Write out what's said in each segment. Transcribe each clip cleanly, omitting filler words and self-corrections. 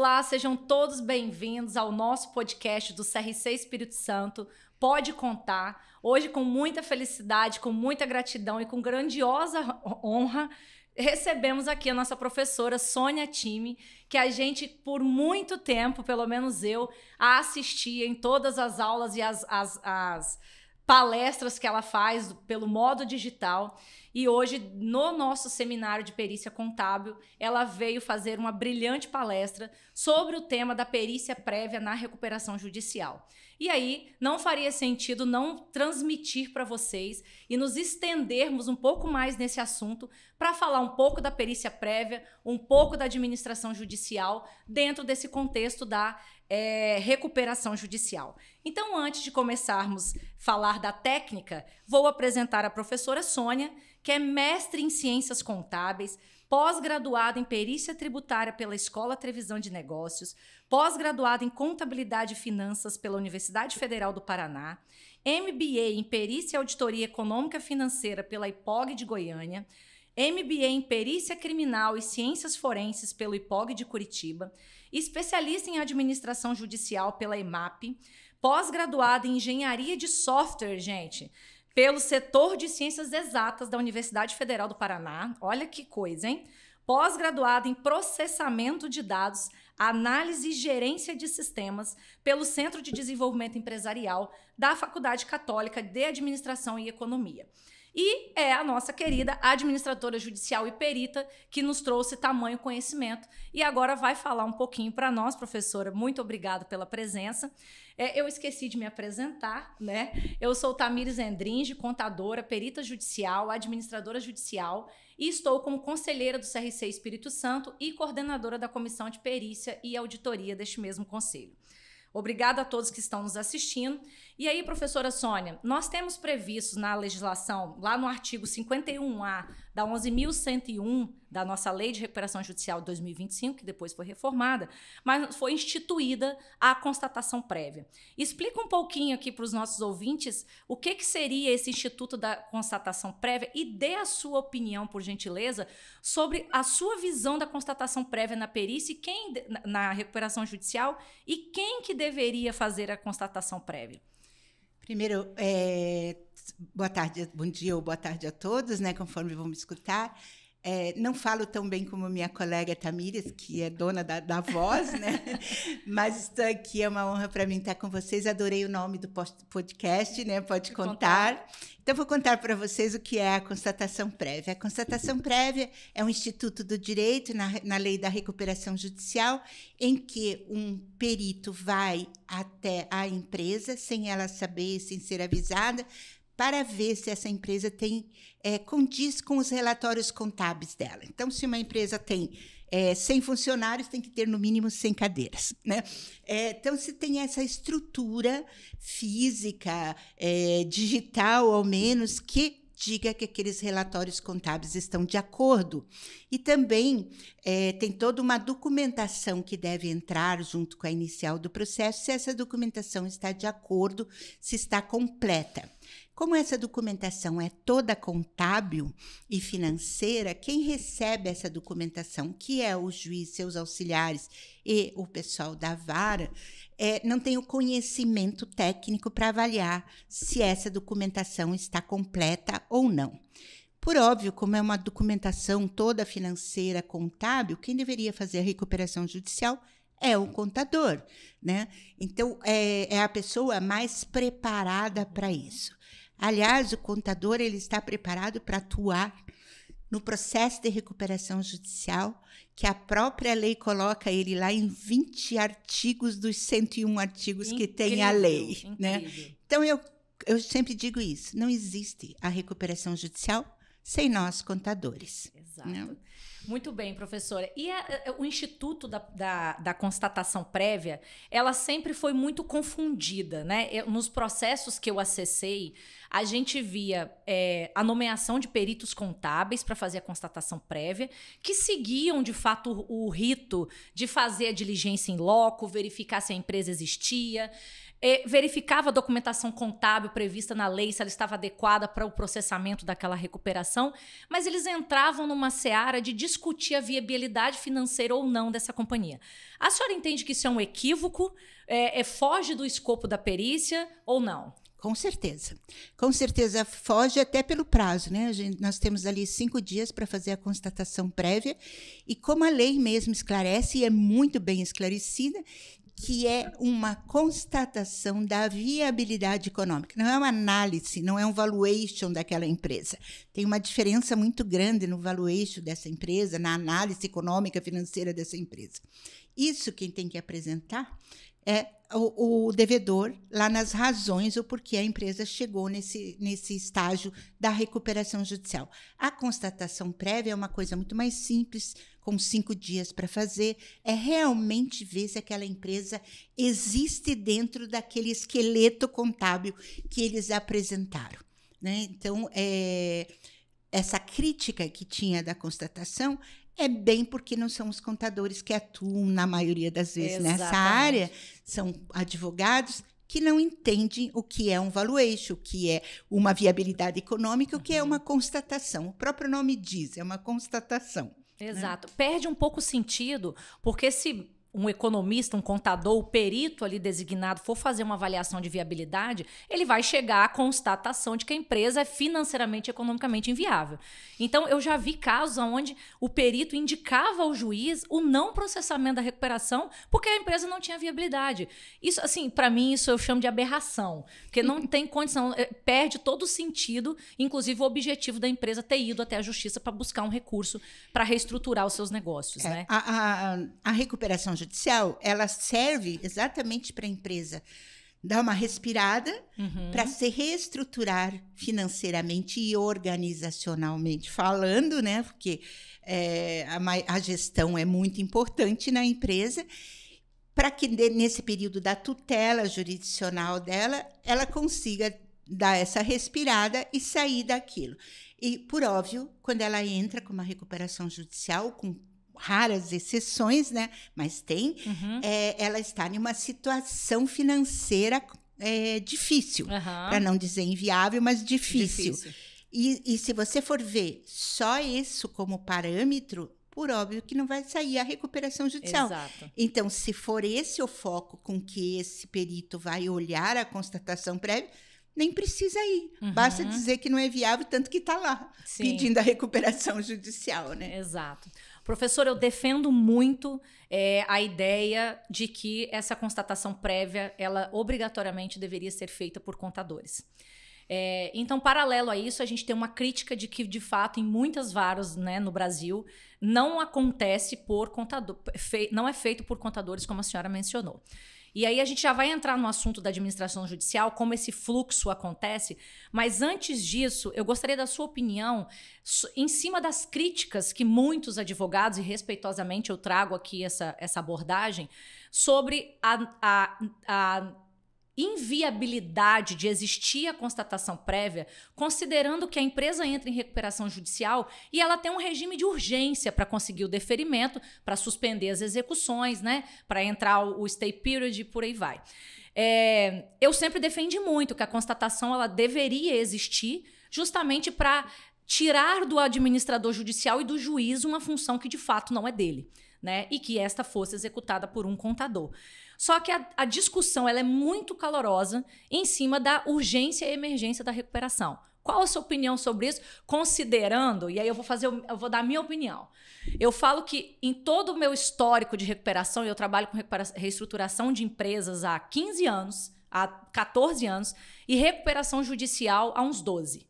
Olá, sejam todos bem-vindos ao nosso podcast do CRC Espírito Santo. Pode contar. Hoje, com muita felicidade, com muita gratidão e com grandiosa honra, recebemos aqui a nossa professora Sônia Time, que a gente, por muito tempo, pelo menos eu, a assistia em todas as aulas e as palestras que ela faz pelo modo digital. E hoje, no nosso seminário de perícia contábil, ela veio fazer uma brilhante palestra sobre o tema da perícia prévia na recuperação judicial. E aí, não faria sentido não transmitir para vocês e nos estendermos um pouco mais nesse assunto para falar um pouco da perícia prévia, um pouco da administração judicial dentro desse contexto da recuperação judicial. Então, antes de começarmos a falar da técnica, vou apresentar a professora Sônia, que é mestre em Ciências Contábeis, pós-graduada em Perícia Tributária pela Escola Trevisan de Negócios, pós-graduada em Contabilidade e Finanças pela Universidade Federal do Paraná, MBA em Perícia e Auditoria Econômica Financeira pela IPOG de Goiânia, MBA em Perícia Criminal e Ciências Forenses pelo IPOG de Curitiba, especialista em Administração Judicial pela EMAP, pós-graduada em Engenharia de Software, gente, pelo setor de Ciências Exatas da Universidade Federal do Paraná. Olha que coisa, hein? Pós-graduada em Processamento de Dados, Análise e Gerência de Sistemas pelo Centro de Desenvolvimento Empresarial da Faculdade Católica de Administração e Economia. E é a nossa querida administradora judicial e perita que nos trouxe tamanho conhecimento e agora vai falar um pouquinho para nós, professora. Muito obrigada pela presença. Eu esqueci de me apresentar, né? Eu sou Tamires Endringe, contadora, perita judicial, administradora judicial e estou como conselheira do CRC Espírito Santo e coordenadora da Comissão de Perícia e Auditoria deste mesmo conselho. Obrigada a todos que estão nos assistindo. E aí, professora Sônia, nós temos previstos na legislação, lá no artigo 51A da 11.101 da nossa Lei de Recuperação Judicial de 2025, que depois foi reformada, mas foi instituída a constatação prévia. Explica um pouquinho aqui para os nossos ouvintes o que seria esse Instituto da Constatação Prévia e dê a sua opinião, por gentileza, sobre a sua visão da constatação prévia na perícia e quem, na recuperação judicial e quem que deveria fazer a constatação prévia. Primeiro, boa tarde, bom dia ou boa tarde a todos, né, conforme vão me escutar. Não falo tão bem como minha colega Tamires, que é dona da voz, né? Mas estou aqui, é uma honra para mim estar com vocês. Adorei o nome do podcast, né? Pode contar. Então, vou contar para vocês o que é a constatação prévia. A constatação prévia é um instituto do direito na lei da recuperação judicial, em que um perito vai até a empresa, sem ela saber, sem ser avisada, para ver se essa empresa condiz com os relatórios contábeis dela. Então, se uma empresa tem 100 funcionários, tem que ter, no mínimo, 100 cadeiras, né? Então, se tem essa estrutura física, digital, ao menos, que diga que aqueles relatórios contábeis estão de acordo. E também tem toda uma documentação que deve entrar junto com a inicial do processo, se essa documentação está de acordo, se está completa. Como essa documentação é toda contábil e financeira, quem recebe essa documentação, que é o juiz, seus auxiliares e o pessoal da vara, não tem o conhecimento técnico para avaliar se essa documentação está completa ou não. Por óbvio, como é uma documentação toda financeira, contábil, quem deveria fazer a recuperação judicial é o contador, né? Então, é a pessoa mais preparada para isso. Aliás, o contador ele está preparado para atuar no processo de recuperação judicial, que a própria lei coloca ele lá em 20 artigos dos 101 artigos que tem a lei. Incrível. Né? Então, eu sempre digo isso, não existe a recuperação judicial sem nós, contadores. Exato. Né? Muito bem, professora. E o Instituto da Constatação Prévia, ela sempre foi muito confundida, né? Nos processos que eu acessei, a gente via a nomeação de peritos contábeis para fazer a constatação prévia, que seguiam, de fato, o rito de fazer a diligência em loco, verificar se a empresa existia. verificava a documentação contábil prevista na lei, se ela estava adequada para o processamento daquela recuperação, mas eles entravam numa seara de discutir a viabilidade financeira ou não dessa companhia. A senhora entende que isso é um equívoco? Foge do escopo da perícia ou não? Com certeza. Com certeza foge até pelo prazo, né? Nós temos ali 5 dias para fazer a constatação prévia e como a lei mesmo esclarece, e é muito bem esclarecida, que é uma constatação da viabilidade econômica. Não é uma análise, não é um valuation daquela empresa. Tem uma diferença muito grande no valuation dessa empresa, na análise econômica financeira dessa empresa. Isso quem tem que apresentar é o devedor lá nas razões o porquê a empresa chegou nesse estágio da recuperação judicial. A constatação prévia é uma coisa muito mais simples, com 5 dias para fazer, é realmente ver se aquela empresa existe dentro daquele esqueleto contábil que eles apresentaram, né? Então, essa crítica que tinha da constatação é bem porque não são os contadores que atuam, na maioria das vezes, nessa área, são advogados que não entendem o que é um valuation, o que é uma viabilidade econômica, o que é uma constatação. O próprio nome diz, é uma constatação. Exato. Né? Perde um pouco o sentido, porque se um economista, um contador, o perito ali designado for fazer uma avaliação de viabilidade, ele vai chegar à constatação de que a empresa é financeiramente e economicamente inviável. Então, eu já vi casos onde o perito indicava ao juiz o não processamento da recuperação porque a empresa não tinha viabilidade. Isso, assim, para mim, isso eu chamo de aberração, porque não tem condição, perde todo o sentido, inclusive o objetivo da empresa ter ido até a justiça para buscar um recurso para reestruturar os seus negócios. Né? A recuperação judicial, ela serve exatamente para a empresa dar uma respirada para se reestruturar financeiramente e organizacionalmente falando, né? Porque a gestão é muito importante na empresa, para que nesse período da tutela jurisdicional dela, ela consiga dar essa respirada e sair daquilo. E, por óbvio, quando ela entra com uma recuperação judicial, com raras exceções, né? Mas tem, ela está em uma situação financeira difícil, para não dizer inviável, mas difícil. E se você for ver só isso como parâmetro, por óbvio que não vai sair a recuperação judicial. Exato. Então, se for esse o foco com que esse perito vai olhar a constatação prévia, nem precisa ir. Basta dizer que não é viável, tanto que está lá, pedindo a recuperação judicial, né? Exato. Professor, eu defendo muito a ideia de que essa constatação prévia, ela obrigatoriamente deveria ser feita por contadores. Então, paralelo a isso, a gente tem uma crítica de que, de fato, em muitas varas, né, no Brasil, não acontece por contador, não é feito por contadores, como a senhora mencionou. E aí a gente já vai entrar no assunto da administração judicial, como esse fluxo acontece, mas antes disso, eu gostaria da sua opinião em cima das críticas que muitos advogados, e respeitosamente eu trago aqui essa abordagem, sobre a inviabilidade de existir a constatação prévia, considerando que a empresa entra em recuperação judicial e ela tem um regime de urgência para conseguir o deferimento, para suspender as execuções, né? Para entrar o stay period e por aí vai. Eu sempre defendi muito que a constatação ela deveria existir justamente para tirar do administrador judicial e do juiz uma função que de fato não é dele, né? E que esta fosse executada por um contador. Só que a discussão ela é muito calorosa em cima da urgência e emergência da recuperação. Qual a sua opinião sobre isso? Considerando, e aí eu vou dar a minha opinião. Eu falo que em todo o meu histórico de recuperação, eu trabalho com reestruturação de empresas há 15 anos, há 14 anos, e recuperação judicial há uns 12.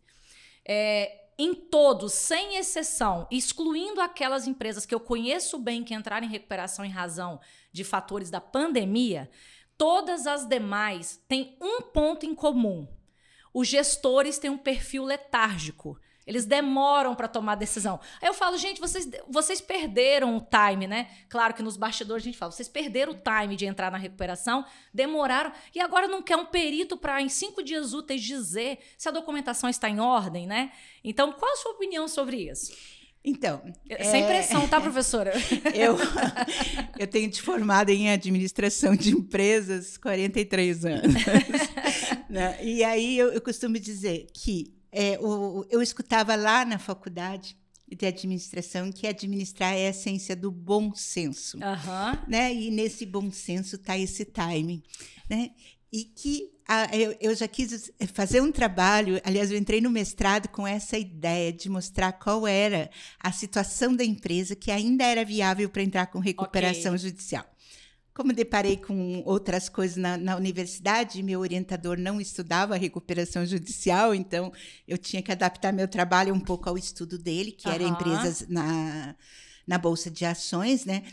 Em todos, sem exceção, excluindo aquelas empresas que eu conheço bem que entraram em recuperação em razão de fatores da pandemia, todas as demais têm um ponto em comum. Os gestores têm um perfil letárgico. Eles demoram para tomar decisão. Aí eu falo, gente, vocês perderam o time, né? Claro que nos bastidores a gente fala, vocês perderam o time de entrar na recuperação, demoraram, e agora não quer um perito para, em 5 dias úteis, dizer se a documentação está em ordem, né? Então, qual a sua opinião sobre isso? Então... Sem pressão, tá, professora? Eu tenho te formado em administração de empresas 43 anos. Né? E aí eu costumo dizer que eu escutava lá na faculdade de administração que administrar é a essência do bom senso. Né? E nesse bom senso está esse timing. Né? E que eu já quis fazer um trabalho, aliás, eu entrei no mestrado com essa ideia de mostrar qual era a situação da empresa que ainda era viável para entrar com recuperação judicial. Como deparei com outras coisas na universidade, meu orientador não estudava recuperação judicial, então eu tinha que adaptar meu trabalho um pouco ao estudo dele, que era empresas na Bolsa de Ações, né?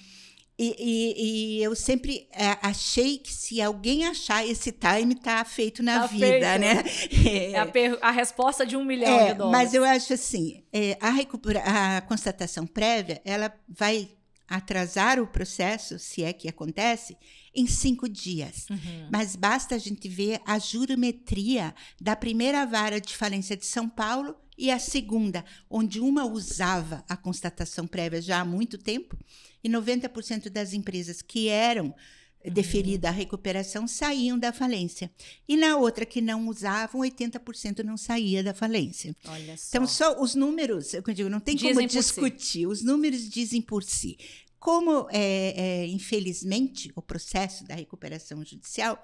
E eu sempre achei que se alguém achar esse time, está feito na vida, feito. Né? A resposta de $1 milhão de dólares. Mas eu acho assim, a constatação prévia, ela vai atrasar o processo, se é que acontece, em 5 dias. Mas basta a gente ver a jurimetria da primeira vara de falência de São Paulo e a segunda, onde uma usava a constatação prévia já há muito tempo, e 90% das empresas que eram deferida a recuperação saíam da falência. E na outra que não usavam, 80% não saía da falência. Olha só. Então, só os números, eu digo, não tem como discutir. Os números dizem por si. Como, infelizmente, o processo da recuperação judicial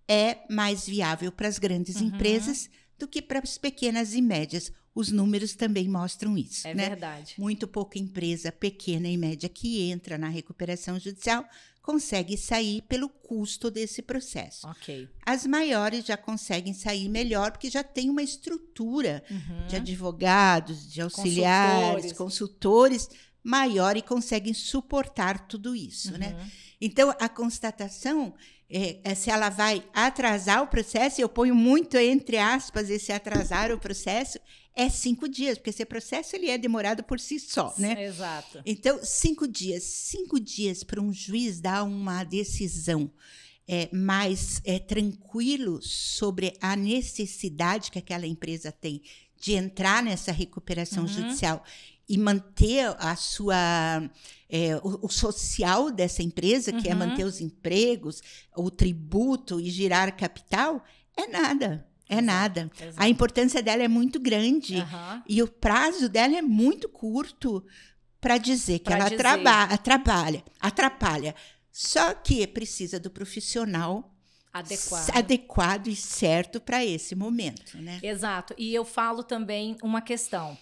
é mais viável para as grandes empresas do que para as pequenas e médias. Os números também mostram isso. É né? verdade. Muito pouca empresa pequena e média que entra na recuperação judicial consegue sair pelo custo desse processo. Okay. As maiores já conseguem sair melhor porque já tem uma estrutura de advogados, de auxiliares, consultores maior e conseguem suportar tudo isso. Né? Então, a constatação, se ela vai atrasar o processo, eu ponho muito entre aspas esse atrasar o processo, é 5 dias, porque esse processo ele é demorado por si só, né? Exato. Então, 5 dias. 5 dias para um juiz dar uma decisão mais tranquilo sobre a necessidade que aquela empresa tem de entrar nessa recuperação judicial e manter a sua o social dessa empresa, que é manter os empregos, o tributo e girar capital, é nada. É nada. Exato. A importância dela é muito grande e o prazo dela é muito curto para dizer que ela atrapalha. Só que precisa do profissional adequado e certo para esse momento. Né? Exato. E eu falo também uma questão.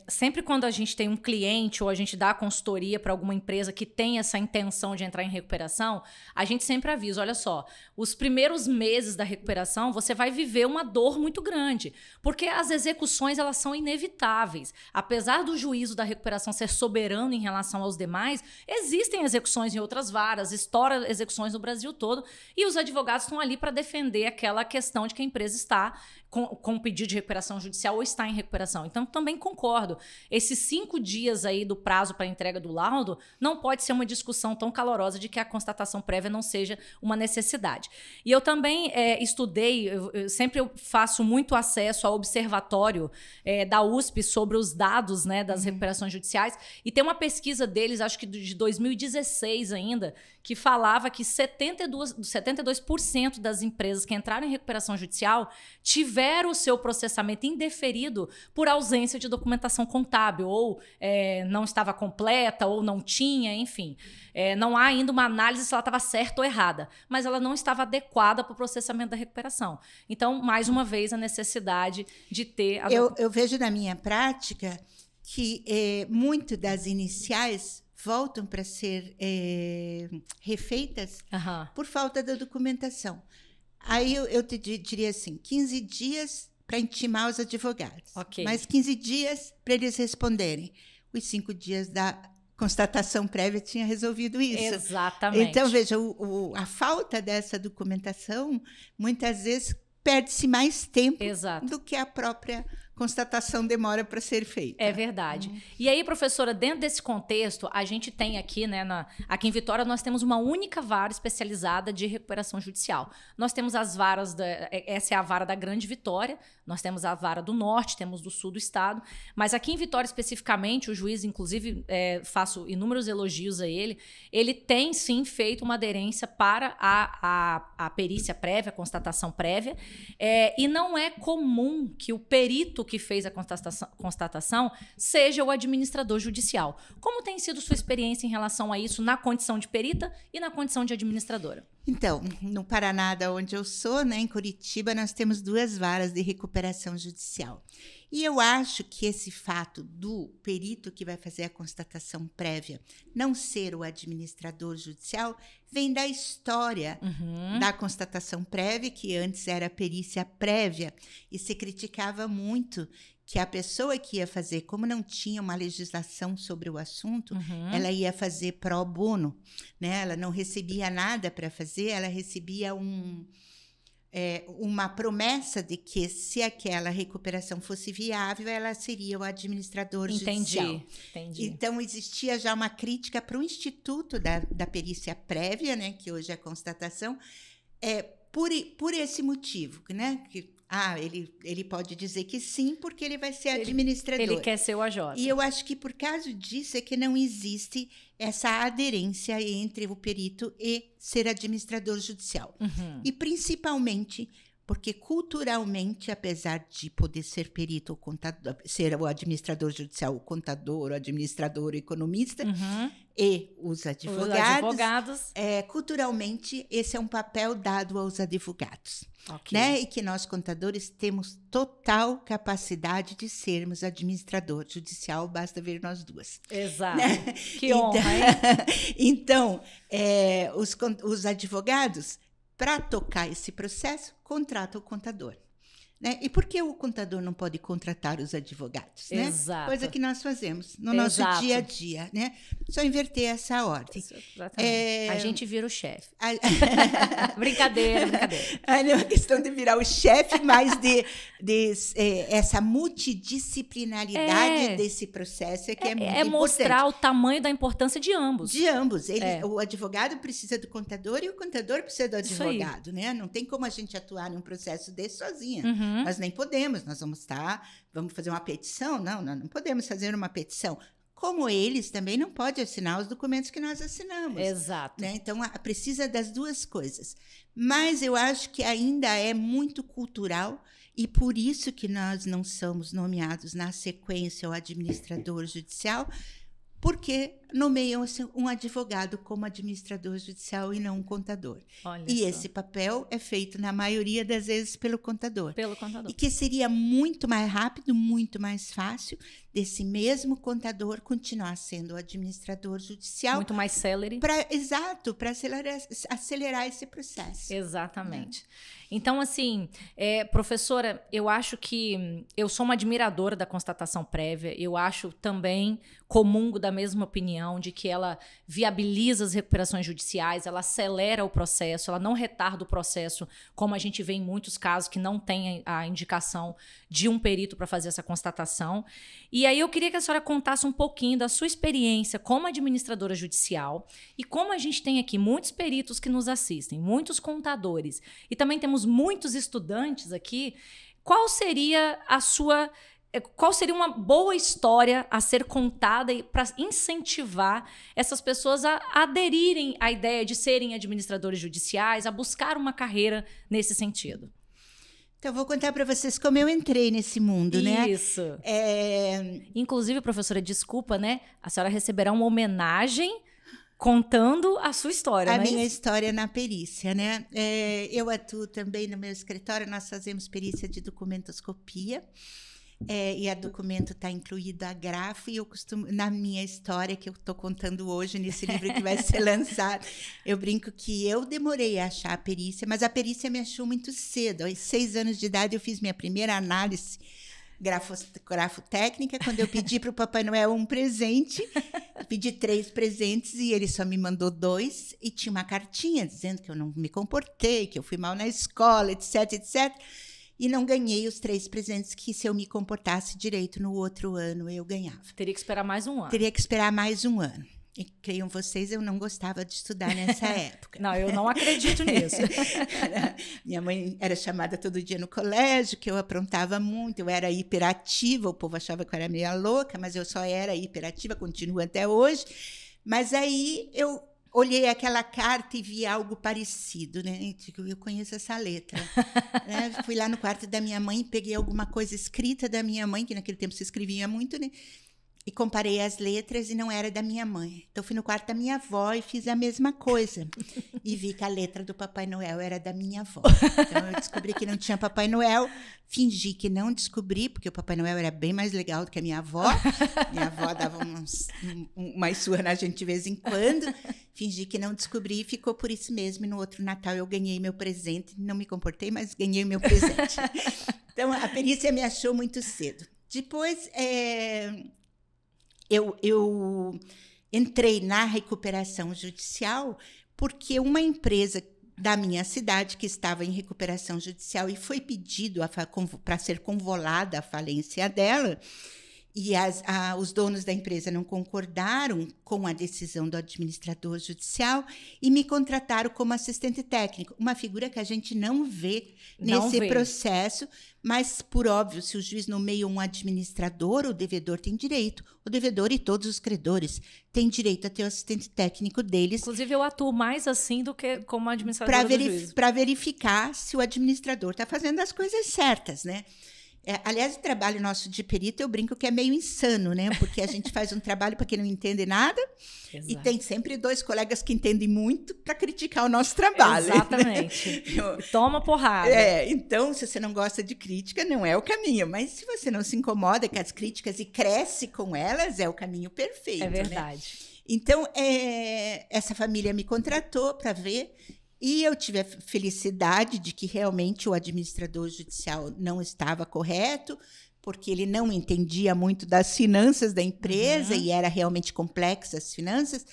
Sempre quando a gente tem um cliente ou a gente dá consultoria para alguma empresa que tem essa intenção de entrar em recuperação, a gente sempre avisa, olha só, os primeiros meses da recuperação você vai viver uma dor muito grande, porque as execuções elas são inevitáveis. Apesar do juízo da recuperação ser soberano em relação aos demais, existem execuções em outras varas, estoura execuções no Brasil todo, e os advogados estão ali para defender aquela questão de que a empresa está com pedido de recuperação judicial ou está em recuperação. Então, também concordo. Esses 5 dias aí do prazo para a entrega do laudo não pode ser uma discussão tão calorosa de que a constatação prévia não seja uma necessidade. E eu também estudei, eu faço muito acesso ao observatório da USP sobre os dados, né, das recuperações judiciais, e tem uma pesquisa deles, acho que de 2016 ainda, que falava que 72% das empresas que entraram em recuperação judicial tiveram o seu processamento indeferido por ausência de documentação contábil, ou não estava completa, ou não tinha, enfim. Não há ainda uma análise se ela estava certa ou errada, mas ela não estava adequada para o processamento da recuperação. Então, mais uma vez, a necessidade de ter... Eu vejo na minha prática que muito das iniciais voltam para ser refeitas por falta da documentação. Aí eu te diria assim, 15 dias para intimar os advogados, mais 15 dias para eles responderem. Os 5 dias da constatação prévia tinha resolvido isso. Exatamente. Então, veja, a falta dessa documentação, muitas vezes, perde-se mais tempo do que a própria constatação demora para ser feita. É verdade. E aí, professora, dentro desse contexto, a gente tem aqui, né, aqui em Vitória, nós temos uma única vara especializada de recuperação judicial. Nós temos as varas, essa é a vara da Grande Vitória, nós temos a vara do Norte, temos do Sul do Estado, mas aqui em Vitória especificamente, o juiz, inclusive, faço inúmeros elogios a ele tem sim feito uma aderência para a perícia prévia, a constatação prévia, e não é comum que o perito que fez a constatação seja o administrador judicial. Como tem sido sua experiência em relação a isso na condição de perita e na condição de administradora? Então, no Paraná, da onde eu sou, né, em Curitiba, nós temos 2 varas de recuperação judicial. E eu acho que esse fato do perito que vai fazer a constatação prévia não ser o administrador judicial vem da história da constatação prévia, que antes era perícia prévia, e se criticava muito que a pessoa que ia fazer, como não tinha uma legislação sobre o assunto, ela ia fazer pro bono, né? Ela não recebia nada para fazer, ela recebia uma promessa de que, se aquela recuperação fosse viável, ela seria o administrador judicial. Entendi. Então, existia já uma crítica para o Instituto da Perícia Prévia, né, que hoje é a constatação, por esse motivo, né, que ele pode dizer que sim, porque ele vai ser administrador. Ele quer ser o AJ. E eu acho que por causa disso é que não existe essa aderência entre o perito e ser administrador judicial. E principalmente porque culturalmente, apesar de poder ser perito ou contador, ser o administrador judicial, o contador, o administrador, o economista e os advogados, culturalmente esse é um papel dado aos advogados. Okay. Né? E que nós, contadores, temos total capacidade de sermos administrador judicial, basta ver nós duas. Exato. Né? Que honra, hein? Então, os advogados, para tocar esse processo, contratam o contador. Né? E por que o contador não pode contratar os advogados? Né? Exato. Coisa que nós fazemos no nosso dia a dia. Né? Só inverter essa ordem. A gente vira o chefe. Brincadeira. Não é uma questão de virar o chefe, mas de essa multidisciplinaridade desse processo que é muito importante. É mostrar o tamanho da importância de ambos. De ambos. O advogado precisa do contador e o contador precisa do advogado. Né? Não tem como a gente atuar num processo desse sozinha. Nós nem podemos, nós vamos fazer uma petição? Não, nós não podemos fazer uma petição. Como eles também não podem assinar os documentos que nós assinamos. Exato. Né? Então, precisa das duas coisas. Mas eu acho que ainda é muito cultural e por isso que nós não somos nomeados na sequência ao administrador judicial, porque nomeiam um advogado como administrador judicial e não um contador. Esse papel é feito, na maioria das vezes, pelo contador. E que seria muito mais rápido, muito mais fácil desse mesmo contador continuar sendo o administrador judicial. Muito mais célere. Exato, para acelerar esse processo. Exatamente. Então, assim, professora, eu acho que eu sou uma admiradora da constatação prévia, eu acho também, comungo da mesma opinião, de que ela viabiliza as recuperações judiciais, ela acelera o processo, ela não retarda o processo, como a gente vê em muitos casos que não tem a indicação de um perito para fazer essa constatação. E aí eu queria que a senhora contasse um pouquinho da sua experiência como administradora judicial e como a gente tem aqui muitos peritos que nos assistem, muitos contadores, e também temos muitos estudantes aqui. Qual seria uma boa história a ser contada para incentivar essas pessoas a aderirem à ideia de serem administradores judiciais, a buscar uma carreira nesse sentido? Então, vou contar para vocês como eu entrei nesse mundo, né? Isso. Inclusive, professora, desculpa, né? A senhora receberá uma homenagem contando a sua história, né? A minha história na perícia, né? Eu atuo também no meu escritório, nós fazemos perícia de documentoscopia. E a documento está incluído a grafo, e eu costumo, na minha história que eu estou contando hoje, nesse livro que vai ser lançado, eu brinco que eu demorei a achar a perícia, mas a perícia me achou muito cedo. Aos 6 anos de idade, eu fiz minha primeira análise grafotécnica, quando eu pedi para o Papai Noel um presente, pedi 3 presentes e ele só me mandou 2, e tinha uma cartinha dizendo que eu não me comportei, que eu fui mal na escola, etc, etc. e não ganhei os 3 presentes que, se eu me comportasse direito no outro ano, eu ganhava. Teria que esperar mais um ano. Teria que esperar mais um ano. E creiam vocês, eu não gostava de estudar nessa época. Não, eu não acredito nisso. Minha mãe era chamada todo dia no colégio, que eu aprontava muito, eu era hiperativa, o povo achava que eu era meio louca, mas eu só era hiperativa, continuo até hoje. Mas aí eu olhei aquela carta e vi algo parecido, né? Eu conheço essa letra. Né? Fui lá no quarto da minha mãe, peguei alguma coisa escrita da minha mãe, que naquele tempo se escrevia muito, né? E comparei as letras e não era da minha mãe. Então, fui no quarto da minha avó e fiz a mesma coisa. E vi que a letra do Papai Noel era da minha avó. Então, eu descobri que não tinha Papai Noel. Fingi que não descobri, porque o Papai Noel era bem mais legal do que a minha avó. Minha avó dava uma surra na gente de vez em quando. Fingi que não descobri e ficou por isso mesmo. E no outro Natal eu ganhei meu presente. Não me comportei, mas ganhei meu presente. Então, a perícia me achou muito cedo. Depois... Eu entrei na recuperação judicial porque uma empresa da minha cidade que estava em recuperação judicial e foi pedido para ser convolada a falência dela, e os donos da empresa não concordaram com a decisão do administrador judicial e me contrataram como assistente técnico, uma figura que a gente não vê nesse processo, mas, por óbvio, se o juiz nomeia um administrador, o devedor tem direito, o devedor e todos os credores têm direito a ter o assistente técnico deles. Inclusive, eu atuo mais assim do que como administradora do juízo. Para verificar se o administrador está fazendo as coisas certas, né? Aliás, o trabalho nosso de perito, eu brinco que é meio insano, né? Porque a gente faz um trabalho para quem não entende nada. Exato. E tem sempre 2 colegas que entendem muito para criticar o nosso trabalho. Exatamente. Toma porrada. Então, se você não gosta de crítica, não é o caminho. Mas se você não se incomoda com as críticas e cresce com elas, é o caminho perfeito. É verdade. Né? Então, essa família me contratou para ver... E eu tive a felicidade de que realmente o administrador judicial não estava correto, porque ele não entendia muito das finanças da empresa e era realmente complexa as finanças,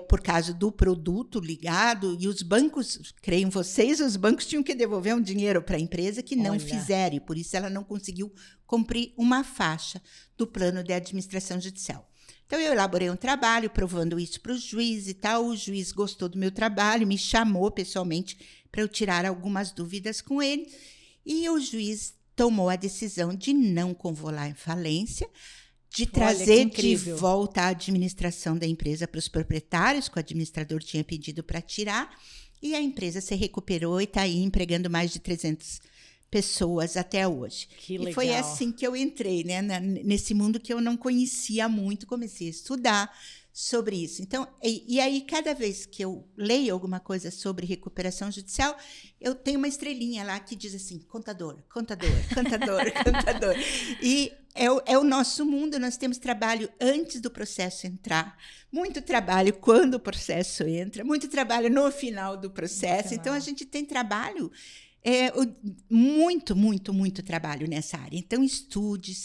por causa do produto ligado. E os bancos, creem vocês, os bancos tinham que devolver um dinheiro para a empresa que não fizeram, e por isso ela não conseguiu cumprir uma faixa do plano de administração judicial. Então, eu elaborei um trabalho provando isso para o juiz e tal. O juiz gostou do meu trabalho, me chamou pessoalmente para eu tirar algumas dúvidas com ele. E o juiz tomou a decisão de não convolar em falência, de trazer de volta a administração da empresa para os proprietários, que o administrador tinha pedido para tirar. E a empresa se recuperou e está aí empregando mais de 300 pessoas até hoje. Que legal. E foi assim que eu entrei, né, nesse mundo que eu não conhecia muito, comecei a estudar sobre isso. Então, e aí, cada vez que eu leio alguma coisa sobre recuperação judicial, eu tenho uma estrelinha lá que diz assim, contador, contador, contador, contador. E é o nosso mundo, nós temos trabalho antes do processo entrar, muito trabalho quando o processo entra, muito trabalho no final do processo. Então, a gente tem trabalho... muito trabalho nessa área. Então, estude,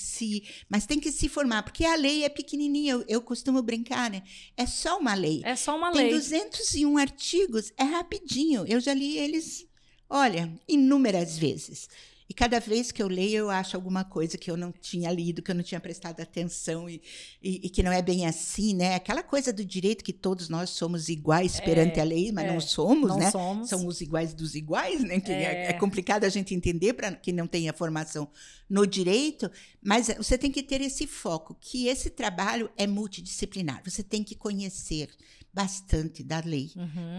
mas tem que se formar, porque a lei é pequenininha, eu costumo brincar, né? É só uma lei. É só uma lei. Tem 201 artigos, é rapidinho. Eu já li eles, olha, inúmeras vezes. E cada vez que eu leio, eu acho alguma coisa que eu não tinha lido, que eu não tinha prestado atenção e que não é bem assim, né? Aquela coisa do direito que todos nós somos iguais perante a lei, mas não somos, não né? Somos. São os iguais dos iguais, né? Que é complicado a gente entender para quem não tenha formação no direito, mas você tem que ter esse foco, que esse trabalho é multidisciplinar. Você tem que conhecer bastante da lei,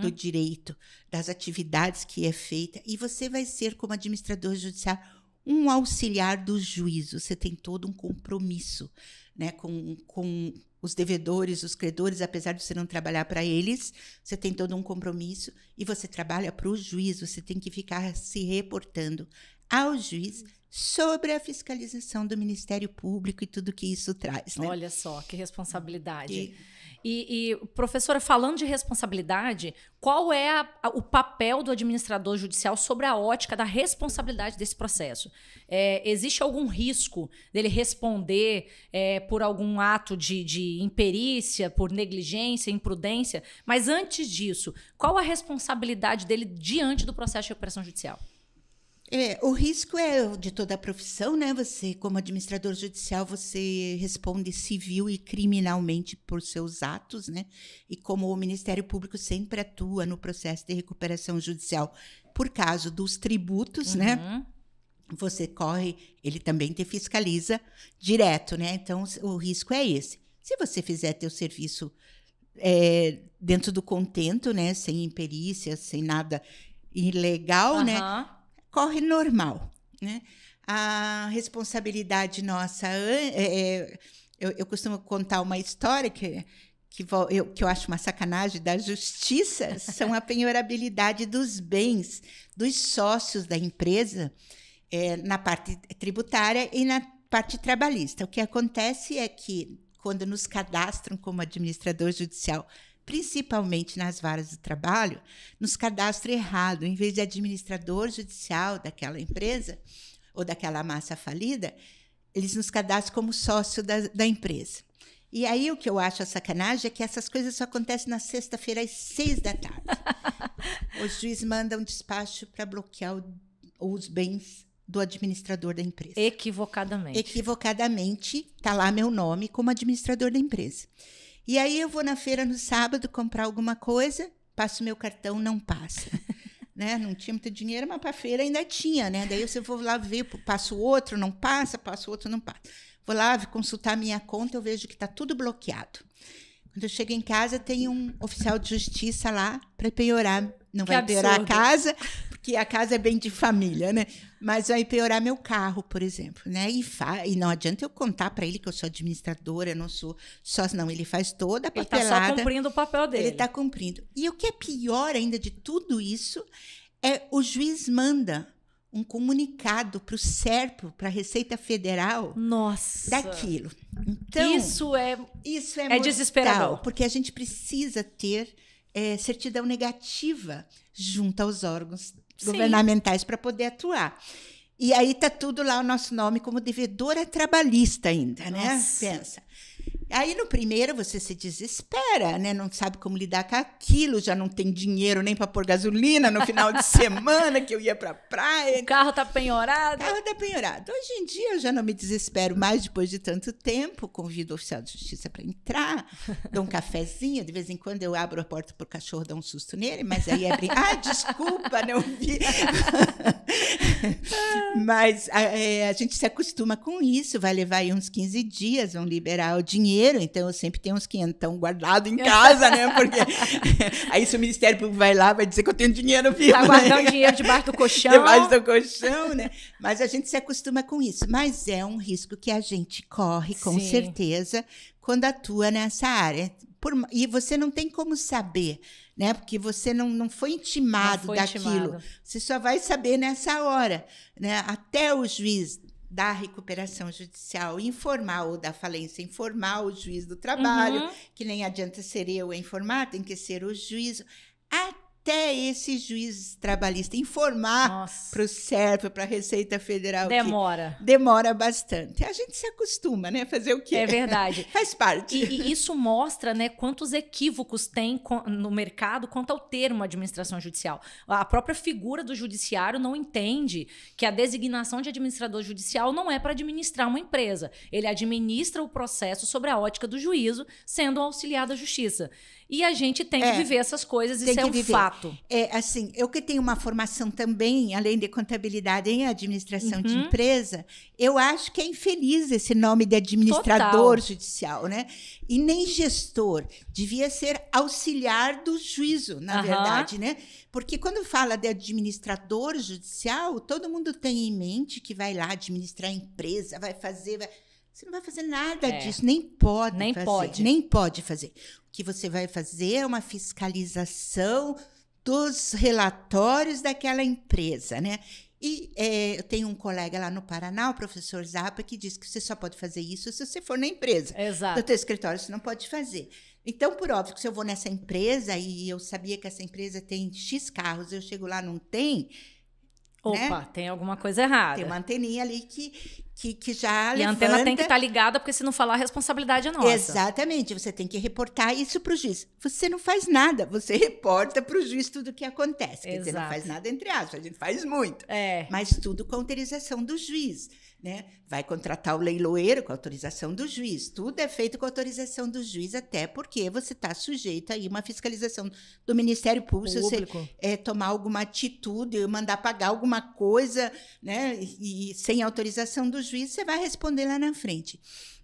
do direito, das atividades que é feita, e você vai ser, como administrador judicial, um auxiliar do juízo. Você tem todo um compromisso, né, com os devedores, os credores, apesar de você não trabalhar para eles, você tem todo um compromisso e você trabalha para o juiz, você tem que ficar se reportando ao juiz sobre a fiscalização do Ministério Público e tudo que isso traz, né? Olha só, que responsabilidade. E, professora, falando de responsabilidade, qual é o papel do administrador judicial sobre a ótica da responsabilidade desse processo? Existe algum risco dele responder por algum ato de imperícia, por negligência, imprudência? Mas antes disso, qual a responsabilidade dele diante do processo de recuperação judicial? O risco é de toda a profissão, né? Você, como administrador judicial, você responde civil e criminalmente por seus atos, né? E como o Ministério Público sempre atua no processo de recuperação judicial por causa dos tributos, né? Você corre, ele também te fiscaliza direto, né? Então, o risco é esse. Se você fizer teu serviço dentro do contento, né? Sem imperícia, sem nada ilegal, né? Corre normal, né? A responsabilidade nossa... eu costumo contar uma história que eu acho uma sacanagem da justiça, são a penhorabilidade dos bens dos sócios da empresa na parte tributária e na parte trabalhista. O que acontece é que, quando nos cadastram como administrador judicial, principalmente nas varas do trabalho, nos cadastram errado. Em vez de administrador judicial daquela empresa ou daquela massa falida, eles nos cadastram como sócio da empresa. E aí o que eu acho a sacanagem é que essas coisas só acontecem na sexta-feira às 6 da tarde. O juiz manda um despacho para bloquear os bens do administrador da empresa. Equivocadamente. Equivocadamente, está lá meu nome como administrador da empresa. E aí eu vou na feira no sábado comprar alguma coisa, passo meu cartão, não passa. Né? Não tinha muito dinheiro, mas para a feira ainda tinha. Né? Daí eu vou lá ver, passo outro, não passa, passo outro, não passa. Vou lá consultar a minha conta, eu vejo que está tudo bloqueado. Quando eu chego em casa, tem um oficial de justiça lá para penhorar. Não vai penhorar a casa, porque a casa é bem de família, né? Mas vai penhorar meu carro, por exemplo. Né? E não adianta eu contar para ele que eu sou administradora, eu não sou sócio, não. Ele faz toda a papelada. Ele está só cumprindo o papel dele. Ele está cumprindo. E o que é pior ainda de tudo isso é o juiz manda um comunicado para o SERPRO, para a Receita Federal, daquilo. Então, isso é mortal, desesperador. Porque a gente precisa ter certidão negativa junto aos órgãos governamentais para poder atuar. E aí está tudo lá o nosso nome como devedora trabalhista ainda, né? Pensa. Aí, no primeiro, você se desespera, né? Não sabe como lidar com aquilo, já não tem dinheiro nem para pôr gasolina no final de semana, que eu ia para a praia. O carro está penhorado. O carro está penhorado. Hoje em dia, eu já não me desespero mais depois de tanto tempo. Convido o oficial de justiça para entrar, dou um cafezinho. De vez em quando, eu abro a porta para o cachorro dar um susto nele, mas aí é desculpa, não vi. Mas a gente se acostuma com isso. Vai levar aí uns 15 dias, vão liberar o dinheiro. Então, eu sempre tenho uns 500 guardado em casa, né? Porque aí, se o Ministério Público vai lá, vai dizer que eu tenho dinheiro vivo. Tá guardando dinheiro debaixo do colchão. Debaixo do colchão, né? Mas a gente se acostuma com isso. Mas é um risco que a gente corre, com certeza, quando atua nessa área. E você não tem como saber, né? Porque você não foi intimado daquilo. Você só vai saber nessa hora, né? Até o juiz da recuperação judicial informar, ou da falência informar o juiz do trabalho, que nem adianta ser eu a informar, tem que ser o juiz. Até esse juiz trabalhista informar para o SERPRO, para a Receita Federal. Demora bastante. A gente se acostuma, né? Fazer o quê? É verdade. Faz parte. E isso mostra, né, quantos equívocos tem no mercado quanto ao termo administração judicial. A própria figura do judiciário não entende que a designação de administrador judicial não é para administrar uma empresa. Ele administra o processo sobre a ótica do juízo, sendo um auxiliar da justiça. E a gente tem que viver essas coisas, isso é um fato. Assim, eu que tenho uma formação também, além de contabilidade em administração de empresa, eu acho que é infeliz esse nome de administrador judicial, né? E nem gestor. Devia ser auxiliar do juízo, na verdade, né? Porque quando fala de administrador judicial, todo mundo tem em mente que vai lá administrar a empresa, vai fazer... Você não vai fazer nada disso, nem pode fazer. Nem pode fazer. O que você vai fazer é uma fiscalização dos relatórios daquela empresa, né? E eu tenho um colega lá no Paraná, o professor Zappa, que diz que você só pode fazer isso se você for na empresa. Exato. No teu escritório você não pode fazer. Então, por óbvio, que se eu vou nessa empresa e eu sabia que essa empresa tem X carros, eu chego lá, não tem... Opa, né? Tem alguma coisa errada. Tem uma anteninha ali que já levanta. E a antena tem que estar ligada, porque se não falar, a responsabilidade é nossa. Exatamente, você tem que reportar isso para o juiz. Você não faz nada, você reporta para o juiz tudo o que acontece. Quer dizer, não faz nada entre aspas, a gente faz muito. Mas tudo com autorização do juiz. Né? Vai contratar o leiloeiro com autorização do juiz. Tudo é feito com autorização do juiz, até porque você está sujeito a uma fiscalização do Ministério Público. Se você tomar alguma atitude, mandar pagar alguma coisa, né? E sem autorização do juiz, você vai responder lá na frente.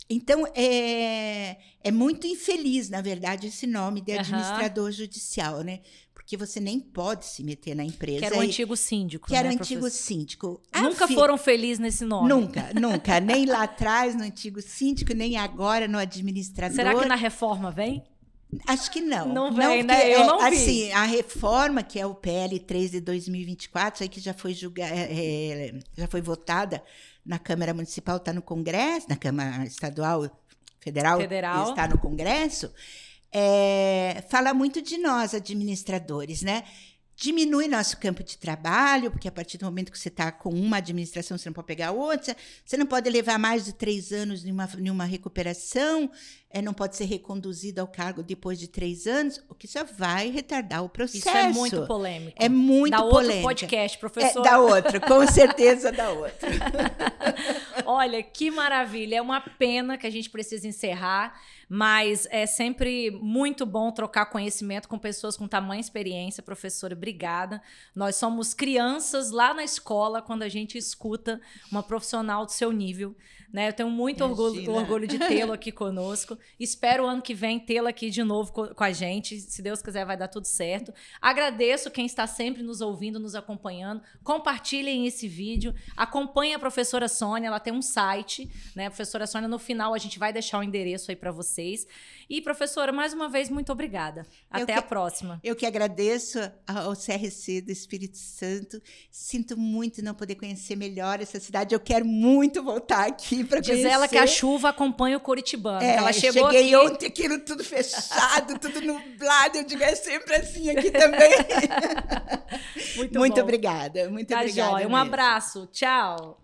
Então, é muito infeliz, na verdade, esse nome de administrador judicial, né? Porque você nem pode se meter na empresa. Que era o antigo síndico. Que era o antigo síndico. Nunca foram felizes nesse nome. Nunca. Nem lá atrás, no antigo síndico, nem agora no administrador. Será que na reforma vem? Acho que não. Não vem, né? Eu não vi. Assim, a reforma, que é o PL 3 de 2024, aí que já foi já foi votada na Câmara Municipal, está no Congresso, na Câmara Estadual, Federal. Está no Congresso. Fala muito de nós, administradores, né? Diminui nosso campo de trabalho, porque a partir do momento que você está com uma administração, você não pode pegar outra, você não pode levar mais de 3 anos em uma recuperação, não pode ser reconduzido ao cargo depois de 3 anos, o que só vai retardar o processo. Isso é muito polêmico. É muito polêmico. Dá outro podcast, professor. Dá outro, com certeza dá outro. Olha, que maravilha. É uma pena que a gente precisa encerrar, mas é sempre muito bom trocar conhecimento com pessoas com tamanha experiência. Professora, obrigada. Nós somos crianças lá na escola quando a gente escuta uma profissional do seu nível. Né? Eu tenho muito orgulho de tê-lo aqui conosco. Espero o ano que vem tê-lo aqui de novo com a gente. Se Deus quiser, vai dar tudo certo. Agradeço quem está sempre nos ouvindo, nos acompanhando. Compartilhem esse vídeo. Acompanhem a professora Sônia, ela tem um site, né? Professora Sônia, no final a gente vai deixar o endereço aí para vocês. E, professora, mais uma vez, muito obrigada. Até a próxima. Eu que agradeço ao CRC do Espírito Santo. Sinto muito não poder conhecer melhor essa cidade. Eu quero muito voltar aqui para conhecer. Diz ela que a chuva acompanha o curitibano. Ela chegou cheguei aqui... ontem, aquilo tudo fechado, tudo nublado. Eu digo, é sempre assim aqui também. Muito obrigada. Muito obrigada. Um abraço. Tchau.